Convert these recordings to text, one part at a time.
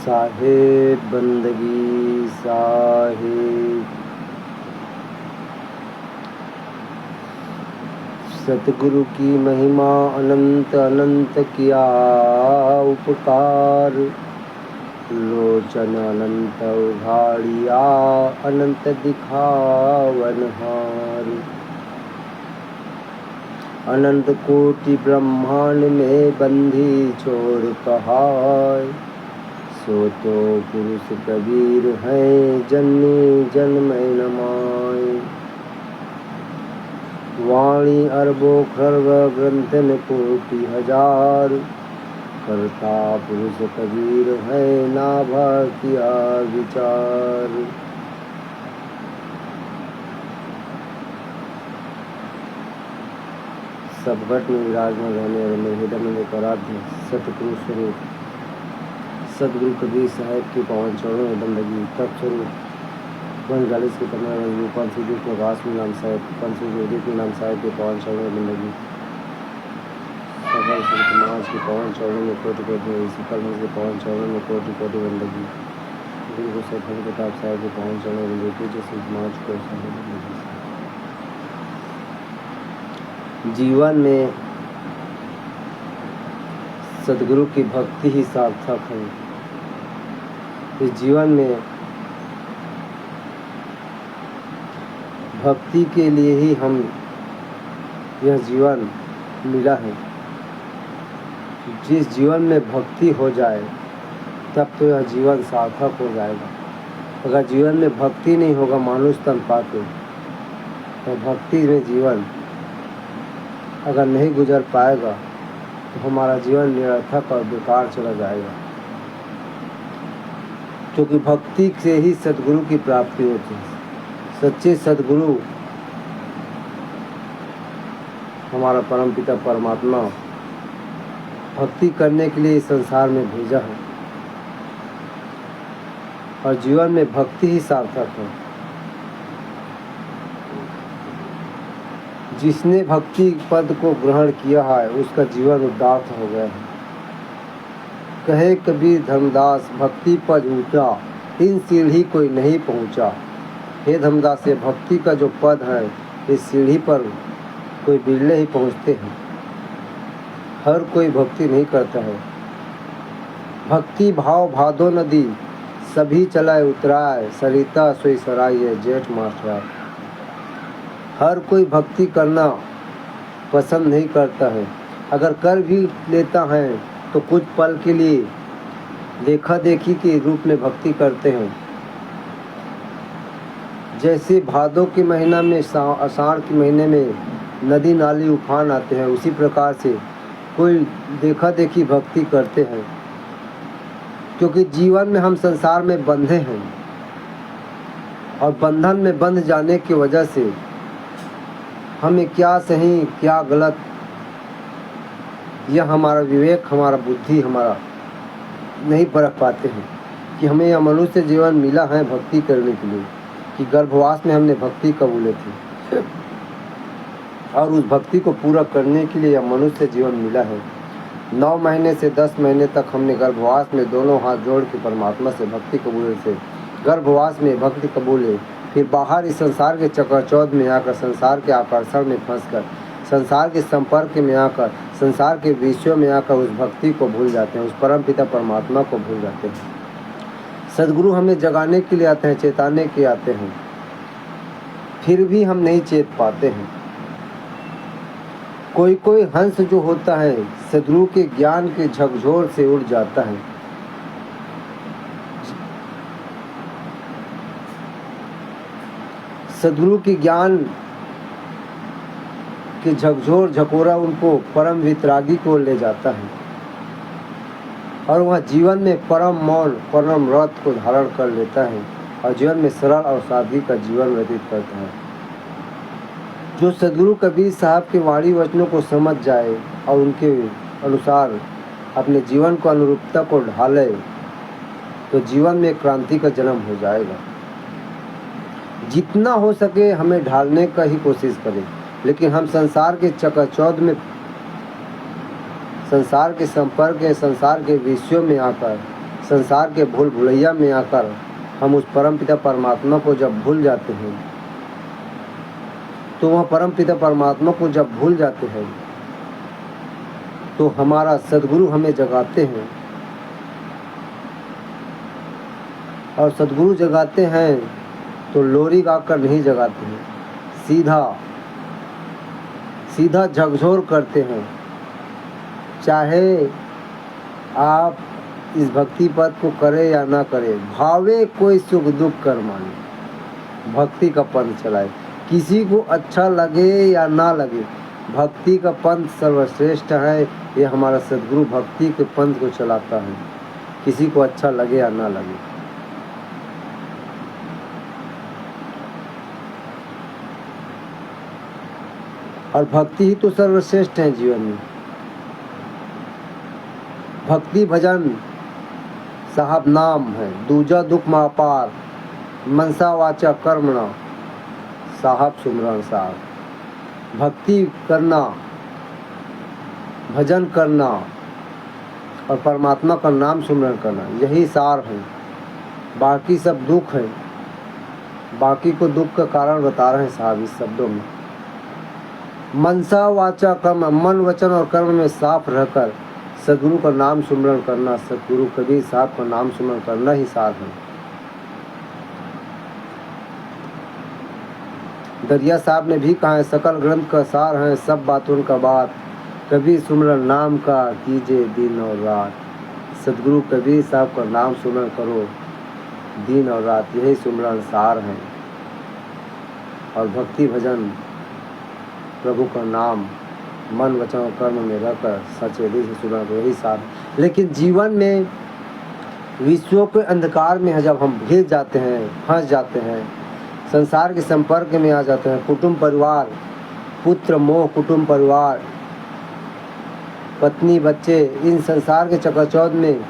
साहेब बंदगी साहेब। सतगुरु की महिमा अनंत अनंत किया उपकार, लोचन अनंत उघाड़िया अनंत दिखावनहार। अनंत कोटि ब्रह्मांड में बंधी छोड़ कहाय, सो तो पुरुष कबीर हैं जन्नी जन्मय न माय। वाणी अरबों खर्व ग्रंथन कोटि हजार, करता पुरुष कबीर है ना किया विचार। सब घट में विराजमान रहने वाले मेरे हृदय में कराध्य सतगुरु स्वरूप सदगुरु कबीर साहेब के पावन चरणों में बंदगी तत्स्वरूप 45 के कमरा में पंचुजी प्रकाश में नाम साहेब पंचुजी के नाम साहेब के पावन चरणों में बंदगी। सकल संत समाज के पावन चरणों में कोटि कोटि सकल मंच के पावन चरणों में कोटि कोटि बंदगी। गुरु को सफल प्रताप साहेब के पावन चरणों में बंदगी जैसे समाज को जीवन में सदगुरु की भक्ति ही सार्थक है। इस जीवन में भक्ति के लिए ही हम यह जीवन मिला है। जिस जीवन में भक्ति हो जाए तब तो यह जीवन सार्थक हो जाएगा। अगर जीवन में भक्ति नहीं होगा मानुष तन पाके, तो भक्ति में जीवन अगर नहीं गुजर पाएगा तो हमारा जीवन निरर्थक और बेकार चला जाएगा। क्योंकि भक्ति से ही सद्गुरु की प्राप्ति होती है। सच्चे सद्गुरु हमारा परमपिता परमात्मा भक्ति करने के लिए इस संसार में भेजा है और जीवन में भक्ति ही सार्थक है। जिसने भक्ति पद को ग्रहण किया है उसका जीवन उदात्त हो गया है। कहे कबीर धर्मदास भक्ति पद ऊंचा, इन सीढ़ी कोई नहीं पहुंचा। हे धर्मदास, ये भक्ति का जो पद है इस सीढ़ी पर कोई बिरले ही पहुंचते हैं। हर कोई भक्ति नहीं करता है। भक्ति भाव भादो नदी, सभी चलाए उतराए, सरिता सोई सराय है जेठ मास्टराय। हर कोई भक्ति करना पसंद नहीं करता है। अगर कर भी लेता है तो कुछ पल के लिए देखा देखी के रूप में भक्ति करते हैं। जैसे भादों के महीना में आषाढ़ के महीने में नदी नाली उफान आते हैं, उसी प्रकार से कोई देखा देखी भक्ति करते हैं। क्योंकि जीवन में हम संसार में बंधे हैं और बंधन में बंध जाने की वजह से हमें क्या सही क्या गलत यह हमारा विवेक हमारा बुद्धि हमारा नहीं परख पाते हैं कि हमें यह मनुष्य जीवन मिला है भक्ति करने के लिए, कि गर्भवास में हमने भक्ति कबूले थी और उस भक्ति को पूरा करने के लिए यह मनुष्य जीवन मिला है। 9 महीने से 10 महीने तक हमने गर्भवास में दोनों हाथ जोड़ के परमात्मा से भक्ति कबूले थे। गर्भवास में भक्ति कबूले, फिर बाहर इस संसार के चक्करचौध में आकर, संसार के आकर्षण में फंसकर, संसार के संपर्क में आकर, संसार के विषयों में आकर उस भक्ति को भूल जाते हैं, उस परम पिता परमात्मा को भूल जाते हैं। सद्गुरु हमें जगाने के लिए आते हैं, चेताने के आते हैं, फिर भी हम नहीं चेत पाते हैं। कोई कोई हंस जो होता है सद्गुरु के ज्ञान के झकझोर से उड़ जाता है। सद्गुरु के ज्ञान के झकझोर झकोरा उनको परम वितरागी को ले जाता है और वह जीवन में परम मौन परम व्रत को धारण कर लेता है और जीवन में सरल और सादगी का जीवन व्यतीत करता है। जो सद्गुरु कबीर साहब के वाणी वचनों को समझ जाए और उनके अनुसार अपने जीवन को अनुरूपता को ढाले तो जीवन में क्रांति का जन्म हो जाएगा। जितना हो सके हमें ढालने का ही कोशिश करें, लेकिन हम संसार के चकाचौंध में, संसार के संपर्क में, संसार के विषयों में आकर संसार के भूल भुलैया में आकर हम उस परमपिता परमात्मा को जब भूल जाते हैं, तो वह परमपिता परमात्मा को जब भूल जाते हैं तो हमारा सद्गुरु हमें जगाते हैं, और सद्गुरु जगाते हैं तो लोरी गाकर नहीं जगाते हैं, सीधा झकझोर करते हैं। चाहे आप इस भक्ति पद को करें या ना करें, भावे कोई सुख दुख कर माने, भक्ति का पंथ चलाए। किसी को अच्छा लगे या ना लगे, भक्ति का पंथ सर्वश्रेष्ठ है। ये हमारा सद्गुरु भक्ति के पंथ को चलाता है, किसी को अच्छा लगे या ना लगे। और भक्ति ही तो सर्वश्रेष्ठ है जीवन में। भक्ति भजन साहब नाम है, दूजा दुख महापार, मनसा वाचा कर्मणा साहब सुमरण साहब। भक्ति करना, भजन करना और परमात्मा का नाम सुमरण करना, यही सार है। बाकी सब दुख है, बाकी को दुख का कारण बता रहे हैं साहब इस शब्दों में। मनसा वाचा कर्म, मन वचन और कर्म में साफ रहकर सद्गुरु का नाम सुमरण करना, सद्गुरु कबीर साहब का नाम सुमरण करना ही सार है। दरिया साहब ने भी कहा है, सकल ग्रंथ का सार है सब बातों का बात, कबीर सुमरण नाम का कीजिए दिन और रात। सद्गुरु कबीर साहब का नाम सुमरण करो दिन और रात, यही सुमरण सार है। और भक्ति भजन प्रभु का नाम मन वचन और कर्म में रहकर सच्चे दिल से सुमरण करो, यही सार है। लेकिन जीवन में विश्व के अंधकार में जब हम घिर जाते हैं, फंस जाते हैं, संसार के संपर्क में आ जाते हैं, कुटुंब परिवार, पुत्र मोह, कुटुंब परिवार, पत्नी बच्चे, इन संसार के चकाचौंध में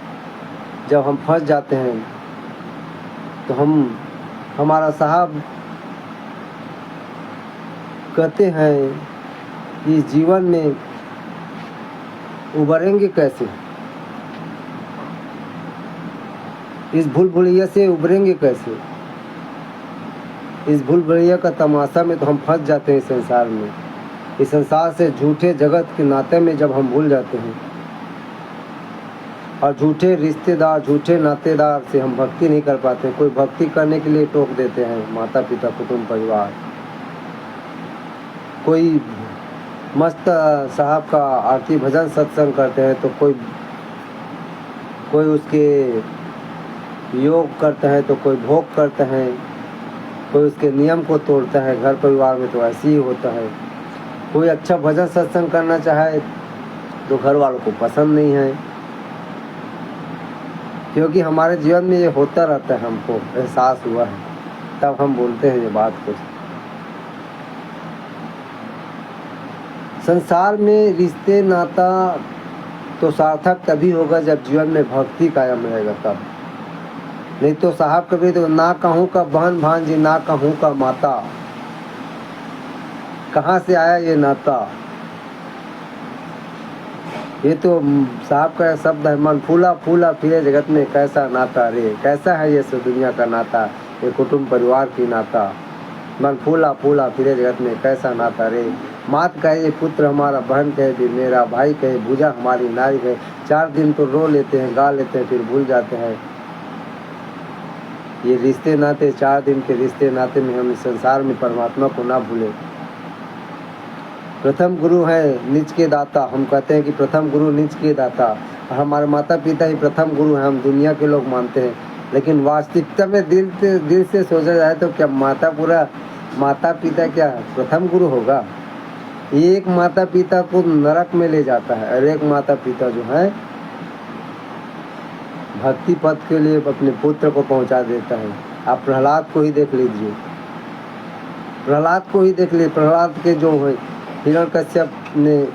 जब हम फंस जाते हैं तो हमारा साहब कहते हैं कि जीवन में उभरेंगे कैसे, इस भूल भुलैया से उभरेंगे कैसे। इस भूल भुलैया का तमाशा में तो हम फंस जाते हैं संसार में। इस संसार से झूठे जगत के नाते में जब हम भूल जाते हैं और झूठे रिश्तेदार, झूठे नातेदार से हम भक्ति नहीं कर पाते। कोई भक्ति करने के लिए टोक देते हैं, माता पिता, कुटुंब परिवार। कोई मस्त साहब का आरती भजन सत्संग करते हैं तो कोई उसके योग करते हैं तो कोई भोग करते हैं, कोई उसके नियम को तोड़ता है। घर परिवार में तो ऐसे ही होता है। कोई अच्छा भजन सत्संग करना चाहे तो घर वालों को पसंद नहीं है, क्योंकि हमारे जीवन में ये होता रहता है, हमको एहसास हुआ है, तब हम बोलते हैं ये बात को। संसार में रिश्ते नाता तो सार्थक तभी होगा जब जीवन में भक्ति कायम रहेगा तब। नहीं तो साहब कभी तो ना कहूँ का बहन भांजी, ना कहूँ का माता, कहाँ से आया ये नाता। ये तो साहब का शब्द है, मन फूला फूला फिरे जगत में कैसा नाता रे। कैसा है ये सब दुनिया का नाता, ये कुटुंब परिवार की नाता। मन फूला फूला फिरे जगत में कैसा नाता रे। मात कहे पुत्र हमारा, बहन कहे भी मेरा, भाई कहे भुजा हमारी, नारी कहे। 4 दिन तो रो लेते हैं, गा लेते हैं, फिर भूल जाते हैं। ये रिश्ते नाते, 4 दिन के रिश्ते नाते में हम इस संसार में परमात्मा को ना भूले। प्रथम गुरु है निज के दाता। हम कहते हैं कि प्रथम गुरु निज के दाता, और हमारे माता पिता ही प्रथम गुरु हैं, हम दुनिया के लोग मानते हैं। लेकिन वास्तविकता में दिल से सोचा जाए तो क्या माता पिता क्या प्रथम गुरु होगा? एक माता पिता को नरक में ले जाता है और एक माता पिता जो है भक्ति पथ के लिए अपने पुत्र को पहुंचा देता है। आप प्रहलाद को ही देख लीजिए, प्रहलाद के जो है हिरण्यकश्यप ने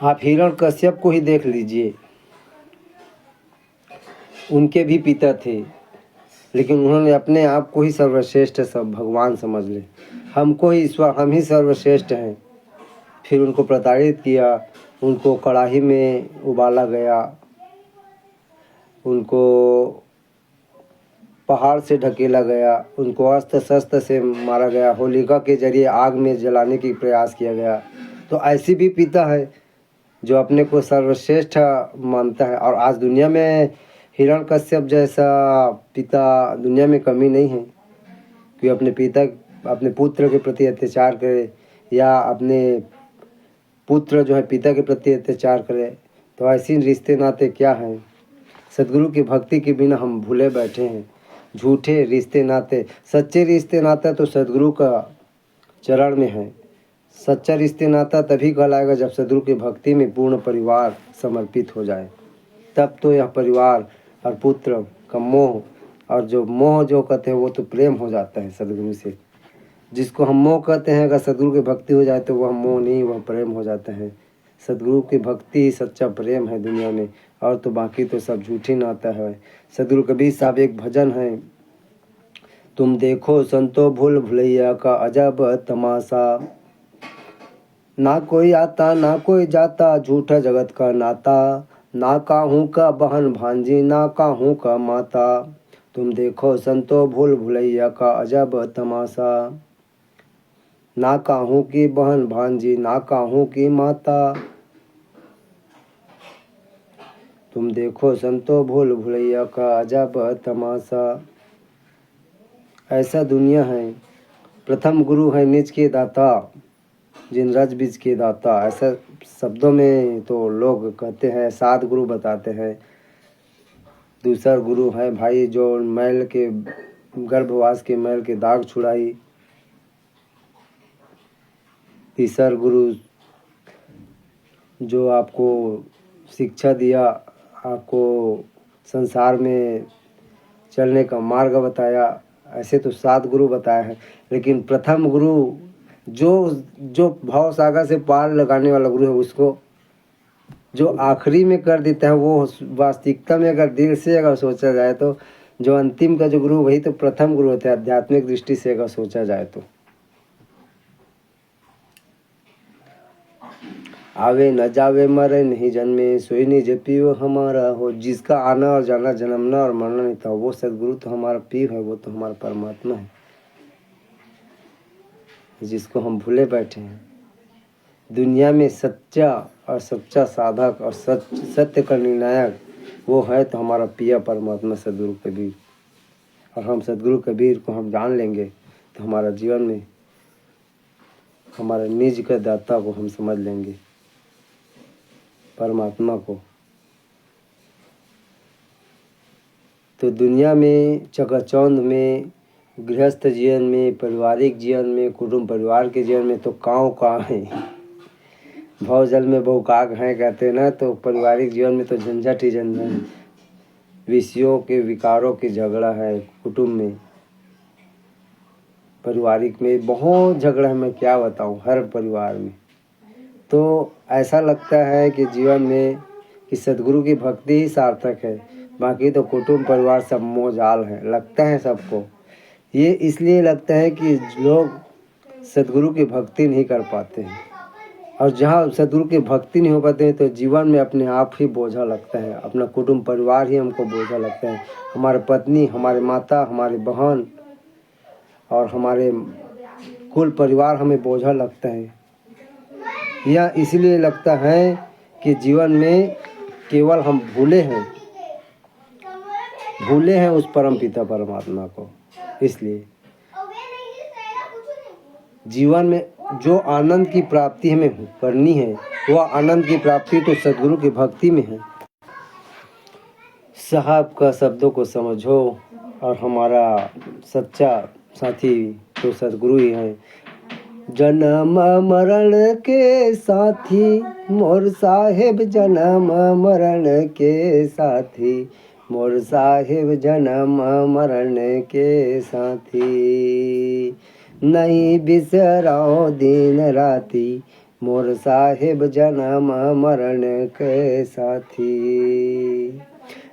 आप हिरण्यकश्यप को ही देख लीजिए, उनके भी पिता थे लेकिन उन्होंने अपने आप को ही सर्वश्रेष्ठ सब भगवान समझ ले, हमको ही ईश्वर, हम ही सर्वश्रेष्ठ हैं। फिर उनको प्रताड़ित किया, उनको कड़ाही में उबाला गया, उनको पहाड़ से ढकेला गया, उनको अस्त्र शस्त्र से मारा गया, होलिका के जरिए आग में जलाने की प्रयास किया गया। तो ऐसी भी पिता है जो अपने को सर्वश्रेष्ठ मानता है। और आज दुनिया में हिरण्यकश्यप जैसा पिता दुनिया में कमी नहीं है कि अपने पुत्र के प्रति अत्याचार करे, या अपने पुत्र जो है पिता के प्रति अत्याचार करे। तो ऐसी रिश्ते नाते क्या हैं? सदगुरु की भक्ति के बिना हम भूले बैठे हैं। झूठे रिश्ते नाते, सच्चे रिश्ते नाते तो सदगुरु का चरण में है। सच्चा रिश्ते नाता तभी कहलाएगा जब सदगुरु की भक्ति में पूर्ण परिवार समर्पित हो जाए, तब तो यह परिवार और पुत्र का मोह, और जो मोह जो कहते हैं वो तो प्रेम हो जाता है सदगुरु से। जिसको हम मोह कहते हैं, अगर सदगुरु की भक्ति हो जाए तो वह मोह नहीं, वह प्रेम हो जाता है। सदगुरु की भक्ति ही सच्चा प्रेम है दुनिया में, और तो बाकी तो सब झूठी नाता है। सदगुरु कबीर साहब एक भजन है, तुम देखो संतो भूल भुलैया का अजब तमाशा, ना कोई आता ना कोई जाता, झूठा जगत का नाता, ना काहू का बहन भांजी ना काहू का माता। तुम देखो संतो भूल भुलैया का अजब तमाशा, ना काहू की बहन भांजी ना काहू की माता। तुम देखो संतो भूल भुलैया का अजब तमाशा। ऐसा दुनिया है। प्रथम गुरु है निज के दाता, जिन रज बीज के दाता। ऐसा शब्दों में तो लोग कहते हैं, 7 गुरु बताते हैं। दूसरा गुरु है भाई जो मैल के गर्भवास के मैल के दाग छुड़ाई। तीसरा गुरु जो आपको शिक्षा दिया, आपको संसार में चलने का मार्ग बताया। ऐसे तो 7 गुरु बताए हैं, लेकिन प्रथम गुरु जो भाव सागर से पार लगाने वाला गुरु है, उसको जो आखिरी में कर देता है, वो वास्तविकता में अगर दिल से अगर सोचा जाए तो जो अंतिम का जो गुरु वही तो प्रथम गुरु होता है, आध्यात्मिक दृष्टि से अगर सोचा जाए तो। आवे न जावे मरे नहीं जन्मे, सोई निज पीव हमारा हो। जिसका आना और जाना, जन्मना और मरना नहीं था, वो सदगुरु तो हमारा पीव है, वो तो हमारा परमात्मा है, जिसको हम भूले बैठे हैं। दुनिया में सच्चा और सच्चा साधक और सत्य का निर्णायक वो है तो हमारा पिया परमात्मा सदगुरु कबीर। और हम सदगुरु कबीर को हम जान लेंगे तो हमारा जीवन में हमारा निज का दाता को हम समझ लेंगे, परमात्मा को। तो दुनिया में, चकाचौंध में, गृहस्थ जीवन में, पारिवारिक जीवन में, कुटुंब परिवार के जीवन में तो काँव है। भाव जल में बहुकाग हैं कहते हैं ना। तो पारिवारिक जीवन में तो झंझट ही झंझट, विषयों के विकारों की झगड़ा है। कुटुंब में, पारिवारिक में बहुत झगड़ा है, मैं क्या बताऊं, हर परिवार में। तो ऐसा लगता है कि जीवन में कि सदगुरु की भक्ति ही सार्थक है, बाकी तो कुटुंब परिवार सब मोहजाल है। लगता है सबको, ये इसलिए लगता है कि लोग सदगुरु की भक्ति नहीं कर पाते हैं। और जहाँ सदगुरु की भक्ति नहीं हो पाते हैं तो जीवन में अपने आप ही बोझा लगता है, अपना कुटुंब परिवार ही हमको बोझा लगता है। हमारे पत्नी, हमारे माता, हमारे बहन और हमारे कुल परिवार हमें बोझा लगता है। यह इसलिए लगता है कि जीवन में केवल हम भूले हैं उस परम पिता परमात्मा को। इसलिए जीवन में जो आनंद की प्राप्ति हमें करनी है, वह आनंद की प्राप्ति तो सदगुरु की भक्ति में है। साहब का शब्दों को समझो, और हमारा सच्चा साथी तो सदगुरु ही है। जन्म मरण के साथी मोर साहेब, जन्म मरण के साथी मोर साहेब, जन्म मरण के साथी। नहीं बिसराओ दिन राती मोर साहेब, जन्म मरण के साथी।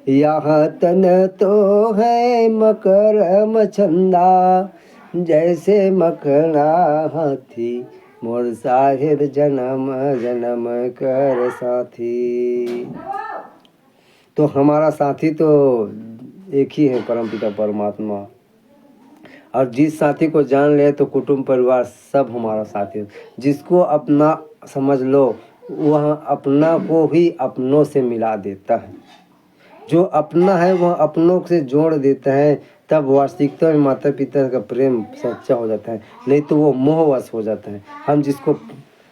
यह तन तो है मकर मछंदा, जैसे मखना हाथी, मोर साहिब जन्म जन्म कर साथी। तो हमारा साथी तो एक ही है, परमपिता परमात्मा। और जिस साथी को जान ले तो कुटुंब परिवार सब हमारा साथी है। जिसको अपना समझ लो वह अपना को ही अपनों से मिला देता है। जो अपना है वह अपनों से जोड़ देता है, तब वास्तविकता में माता पिता का प्रेम सच्चा हो जाता है। नहीं तो वो मोहवश हो जाता है।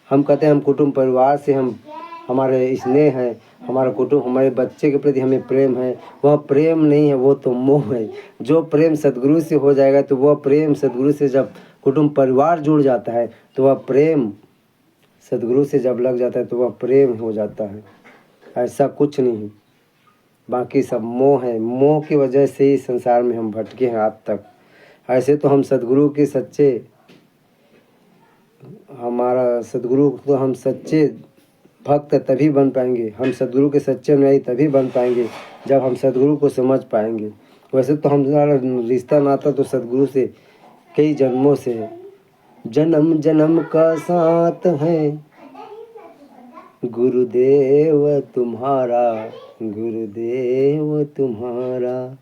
हम कहते हैं हम कुटुंब परिवार से हम हमारे स्नेह है, हमारा कुटुंब हमारे बच्चे के प्रति हमें प्रेम है, वह प्रेम नहीं है, वो तो मोह है। जो प्रेम सद्गुरु से हो जाएगा तो वह प्रेम सद्गुरु से जब कुटुंब परिवार जुड़ जाता है तो वह प्रेम सद्गुरु से जब लग जाता है तो वह प्रेम हो जाता है। ऐसा कुछ नहीं, बाकी सब मोह है। मोह की वजह से ही संसार में हम भटके हैं आज तक। ऐसे तो हम सद्गुरु के सच्चे हम सच्चे भक्त तभी बन पाएंगे, हम सद्गुरु के सच्चे अनुयायी तभी बन पाएंगे जब हम सद्गुरु को समझ पाएंगे। वैसे तो हमारा रिश्ता नाता तो सद्गुरु से कई जन्मों से है, जन्म जन्म का साथ है गुरुदेव तुम्हारा, गुरुदेव तुम्हारा।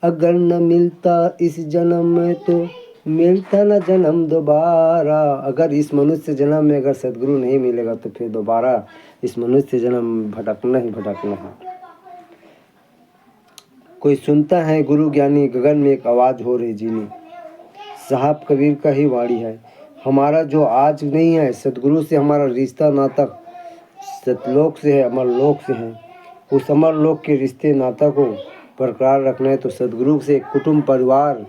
अगर न मिलता इस जन्म में तो मिलता न जन्म दोबारा। अगर इस मनुष्य जन्म में अगर सद्गुरु नहीं मिलेगा तो फिर दोबारा इस मनुष्य जन्म भटकना ही भटकना है। कोई सुनता है गुरु ज्ञानी, गगन में एक आवाज हो रही जीनी। साहब कबीर का ही वाणी है। हमारा जो आज नहीं है, सद्गुरु से हमारा रिश्ता नाता सतलोक से है, अमरलोक से है। उस अमरलोक के रिश्ते नाता को बरकरार रखना है तो सद्गुरु से कुटुंब परिवार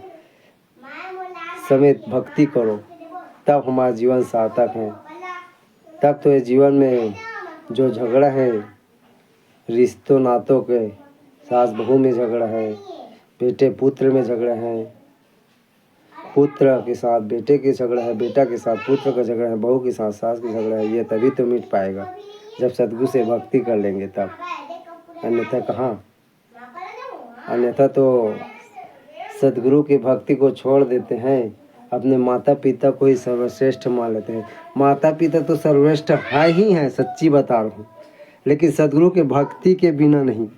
समेत भक्ति करो, तब हमारा जीवन सार्थक है। तब तो ये जीवन में जो झगड़ा है रिश्तों नातों के, सास बहू में झगड़ा है, बेटे पुत्र में झगड़ा है, पुत्र के साथ बेटे के झगड़ा है, बेटा के साथ पुत्र का झगड़ा है, बहू के साथ सास का झगड़ा है। ये तभी तो मिट पाएगा जब सद्गुरु से भक्ति कर लेंगे तब। अन्यथा कहाँ? अन्यथा तो सद्गुरु की भक्ति को छोड़ देते हैं, अपने माता पिता को ही सर्वश्रेष्ठ मान लेते हैं। माता पिता तो सर्वश्रेष्ठ है ही हैं, सच्ची बता रहा हूँ, लेकिन सद्गुरु के भक्ति के बिना नहीं।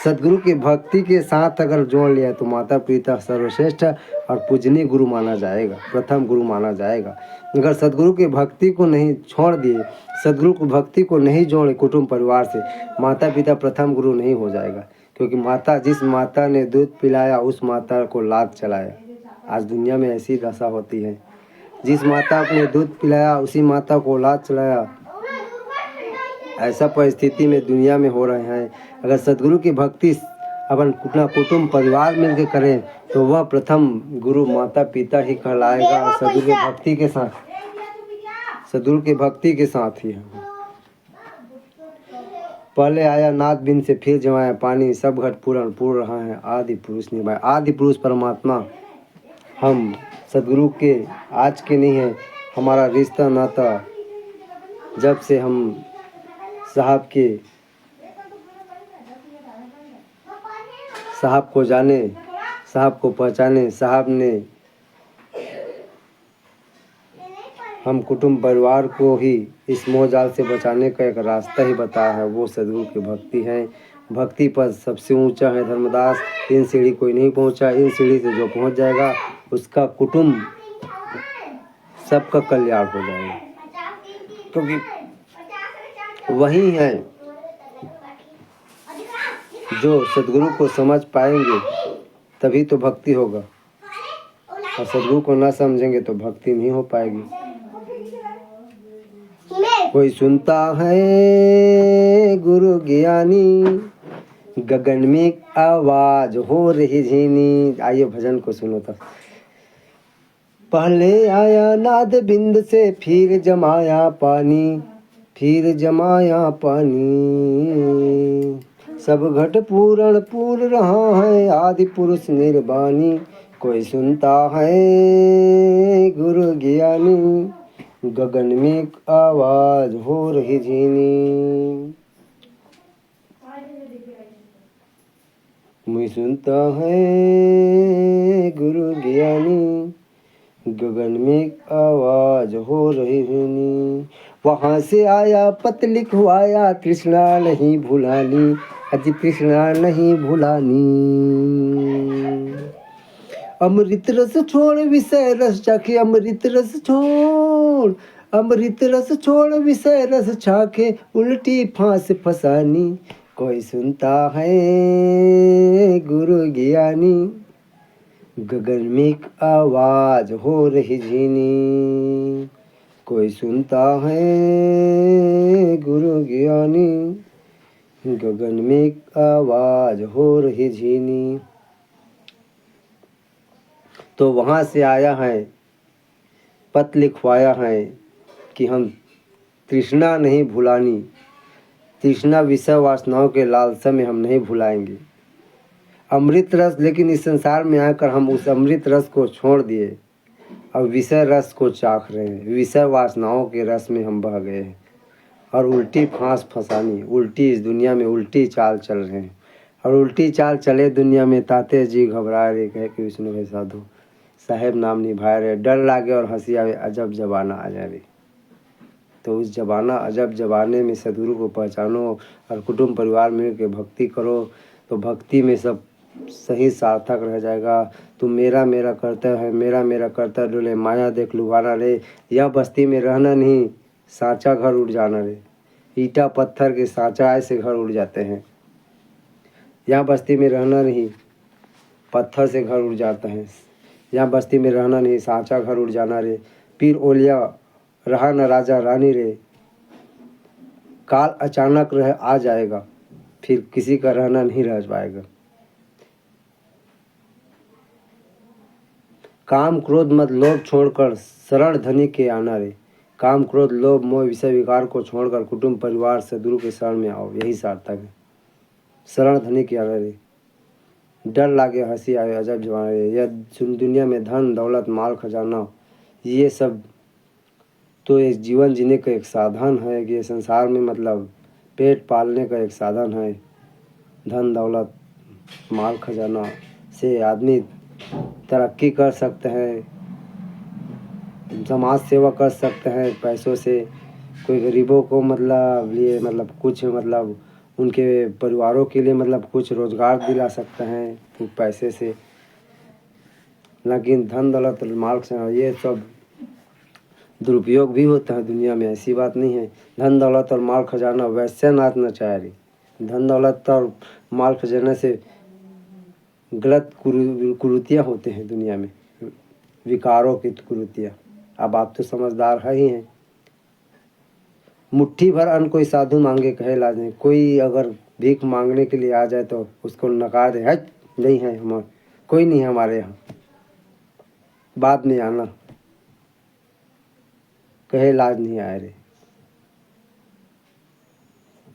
सद्गुरु की भक्ति के साथ अगर जोड़ लिया तो माता पिता सर्वश्रेष्ठ और पूजनीय गुरु माना जाएगा, प्रथम गुरु माना जाएगा। अगर सद्गुरु की भक्ति को नहीं छोड़ दिए, सद्गुरु की भक्ति को नहीं जोड़े कुटुंब परिवार से, माता पिता प्रथम गुरु नहीं हो जाएगा। क्योंकि जिस माता ने दूध पिलाया उस माता को लात चलाया। आज दुनिया में ऐसी दशा होती है, जिस माता ने दूध पिलाया उसी माता को लात चलाया। ऐसा परिस्थिति में दुनिया में हो रहे हैं। अगर सद्गुरु की भक्ति अपन अपना कुटुंब परिवार मिलकर करें तो वह प्रथम गुरु माता पिता ही कहलाएगा। सद्गुरु की भक्ति के साथ, सद्गुरु की भक्ति के साथ ही है। पहले आया नाद बिन से फिर जमाया पानी, सब घट पूर्ण पूर्ण रहा है आदि पुरुष निभाया। आदि पुरुष परमात्मा हम सद्गुरु के आज के नहीं है। हमारा रिश्ता नाता जब से हम साहब को जाने, साहब को पहचाने, साहब ने हम कुटुंब परिवार को ही इस मोहजाल से बचाने का एक रास्ता ही बताया है, वो सद्गुरु की भक्ति है। भक्ति पर सबसे ऊंचा है धर्मदास। इन सीढ़ी कोई नहीं पहुंचा, इन सीढ़ी से जो पहुंच जाएगा उसका कुटुंब सबका कल्याण हो जाएगा। क्योंकि वही है जो सद्गुरु को समझ पाएंगे तभी तो भक्ति होगा, और सद्गुरु को ना समझेंगे तो भक्ति नहीं हो पाएगी। कोई सुनता है गुरु ज्ञानी, गगन में आवाज हो रही झीनी। आइए भजन को सुनो तब। पहले आया नाद बिंद से फिर जमाया पानी, फिर जमाया पानी, सब घट पूर्ण पूर्ण रहा है आदि पुरुष निर्वाणी। कोई सुनता है गुरु ज्ञानी, गगन में आवाज हो रही झीनी। मैं सुनता है गुरु ज्ञानी, गगन में आवाज हो रही धुनी। वहाँ से आया पत्र लिखवाया, तृष्णा नहीं भुलानी, अति तृष्णा नहीं भुलानी। अमृत रस छोड़ विषय रस चाखे, अमृत रस छोड़, अमृत रस छोड़ विषय रस चाखे, उल्टी फांस फसानी। कोई सुनता है गुरु ज्ञानी, गगन में आवाज हो रही झीनी। कोई सुनता है गुरु ज्ञानी, गगन में आवाज हो रही झीनी। तो वहाँ से आया है, पत्र लिखवाया है कि हम तृष्णा नहीं भुलानी, तृष्णा विषय वासनाओं के लालसा में हम नहीं भुलाएंगे। अमृत रस, लेकिन इस संसार में आकर हम उस अमृत रस को छोड़ दिए, अब विषय रस को चाख रहे हैं। विषय वासनाओं के रस में हम बह गए हैं और उल्टी फांस फसानी, उल्टी इस दुनिया में उल्टी चाल चल रहे हैं। और उल्टी चाल चले दुनिया में, ताते जी घबरा रे, कहे कि विष्णु भाई साधु साहेब नाम निभाए रहे। डर लागे और हंसी आवे, अजब जमाना आ जाए। तो उस जमाना, अजब जमाने में सदगुरु को पहचानो और कुटुंब परिवार में के भक्ति करो, तो भक्ति में सब सही सार्थक रह जाएगा। तुम मेरा मेरा करता है, मेरा मेरा करता डोले, माया देख लुभाना रे। यह बस्ती में रहना नहीं, सांचा घर उड़ जाना रे। ईटा पत्थर के सांचा ऐसे घर उड़ जाते हैं। यहाँ बस्ती में रहना नहीं, पत्थर से घर उड़ जाता है। यहाँ बस्ती में रहना नहीं, सांचा घर उड़ जाना रे। पीर ओलिया रहा न राजा रानी रे। काल अचानक रह आ जाएगा, फिर किसी का रहना नहीं रह पाएगा। काम क्रोध मत लोभ छोड़कर शरण धनी के आना रे। काम क्रोध लोभ मोह विषय विकार को छोड़कर कुटुंब परिवार सदगुरु के शरण में आओ, यही सार्थक है। शरण धनी के आना रे। डर लागे हंसी आए, अजब जमाना रे। यह दुनिया में धन दौलत माल खजाना, ये सब तो एक जीवन जीने का एक साधन है कि ये संसार में मतलब पेट पालने का एक साधन है। धन दौलत माल खजाना से आदमी तरक्की कर सकते हैं, समाज सेवा कर सकते हैं पैसों से। कोई गरीबों को मतलब कुछ मतलब उनके परिवारों के लिए मतलब कुछ रोजगार दिला सकते हैं पैसे से। लेकिन धन दौलत माल खजाना ये सब दुरुपयोग भी होता है दुनिया में, ऐसी बात नहीं है। धन दौलत और माल खजाना वैसे नाथ नचारी। धन दौलत और माल खजाना से गलत कुरीतियाँ होते हैं दुनिया में, विकारों की कुरीतियाँ। अब आप तो समझदार है ही हैं। मुट्ठी भर अन्न कोई साधु मांगे कहे लाज नहीं। कोई अगर भीख मांगने के लिए आ जाए तो उसको नकार दे, हट नहीं है हमारे, कोई नहीं है हमारे यहाँ, बाद में आना, कहे लाज नहीं आए रे।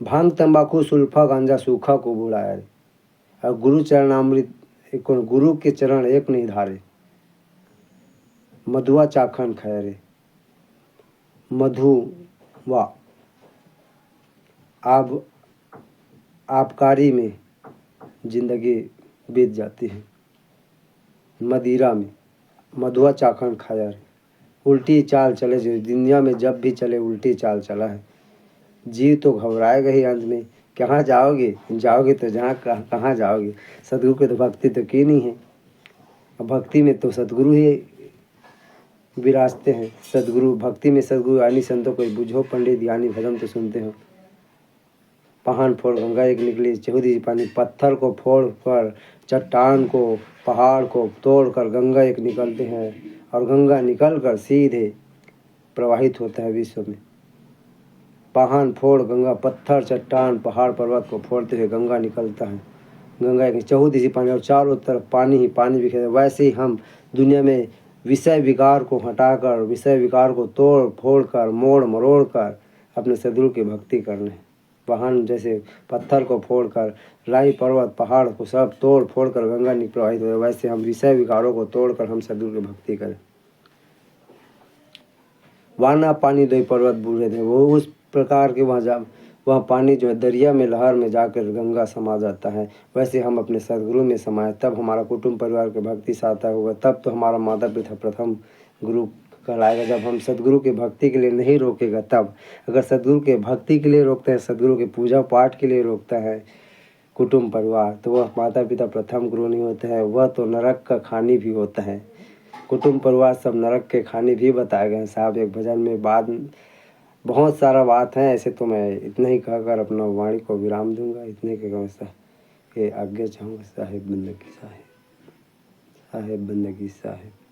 भांग तंबाकू सुल्फा गांजा सूखा को बुलाया रे। और गुरु चरणामृत, गुरु के चरण एक नहीं धारे। मधुआ चाखन खाया रे। मधुआ आबकारी में जिंदगी बीत जाती है। मदिरा में मधुआ चाखन खाया रे। उल्टी चाल चले, जो दुनिया में जब भी चले उल्टी चाल चला है। जीव तो घबराएगा ही अंत में। कहाँ जाओगे, जाओगे तो जहाँ कहाँ जाओगे। सदगुरु की तो भक्ति तो की नहीं है। भक्ति में तो सदगुरु ही विराजते हैं। सदगुरु भक्ति में सदगुरु आनी संतों को बुझो पंडित ज्ञानी भजन तो सुनते हो। पहाड़ फोड़ गंगा एक निकली, चहुदी पानी। पत्थर को फोड़ कर, चट्टान को, पहाड़ को तोड़ कर गंगा एक निकलते हैं और गंगा निकल कर सीधे प्रवाहित होता है विश्व में। पहाड़ फोड़ गंगा, पत्थर चट्टान पहाड़ पर्वत को फोड़ते हुए गंगा निकलता है। गंगा एक चहुदी पानी और चारों तरफ पानी ही पानी बिखरे। वैसे ही हम दुनिया में विषय विकार को हटाकर, विषय विकार को तोड़ फोड़ कर, मोड़ मरोड़ कर अपने सदगुरु की भक्ति करने। वाहन जैसे पत्थर को फोड़कर, राई पर्वत पहाड़ को सब तोड़ फोड़ कर गंगा प्रवाहित हो, वैसे हम विषय विकारों को तोड़कर हम सदगुरु की भक्ति करें। वाना पानी दो पर्वत बूढ़े थे, वो उस प्रकार के वहाँ वह पानी जो है दरिया में लहर में जाकर गंगा समा जाता है, वैसे हम अपने सदगुरु में समाए तब हमारा कुटुंब परिवार के भक्ति सार्थक होगा, तब तो हमारा माता पिता प्रथम गुरु कहलाएगा। जब हम सदगुरु की भक्ति के लिए नहीं रोकेगा तब, अगर सदगुरु के भक्ति के लिए रोकते हैं, सदगुरु के पूजा पाठ के लिए रोकता है कुटुंब परिवार, तो वह माता पिता प्रथम गुरु नहीं होते हैं, वह तो नरक का खानी भी होता है। कुटुंब परिवार सब नरक के खाने भी बताए गए हैं साहब एक भजन में। बाद बहुत सारा बात है, ऐसे तो मैं इतना ही कहकर अपना वाणी को विराम दूंगा। इतने के आगे चाहूँगा। साहेब बंदगी साहेब, साहेब बंदगी साहेब।